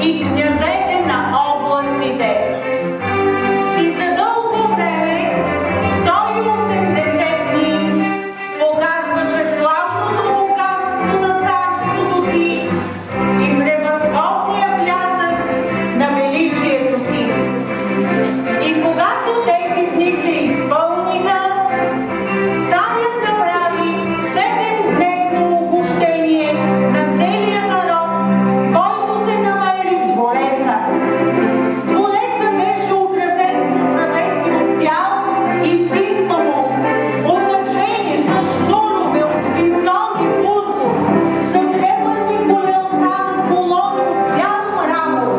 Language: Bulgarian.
и князете на областите. И за дълго време, 180 дни, показваше славното богатство на царството си и превъзходния блясък на величието си. И когато тези дни се изпълниха, царят направи 7-дневно обхождение на целия народ, който се намери в двореца. Двореца беше украсен със завеси от бял и ситмаво, облачени с щурове от висон и пурпур, с сребърни колелца на колони от бял мрамор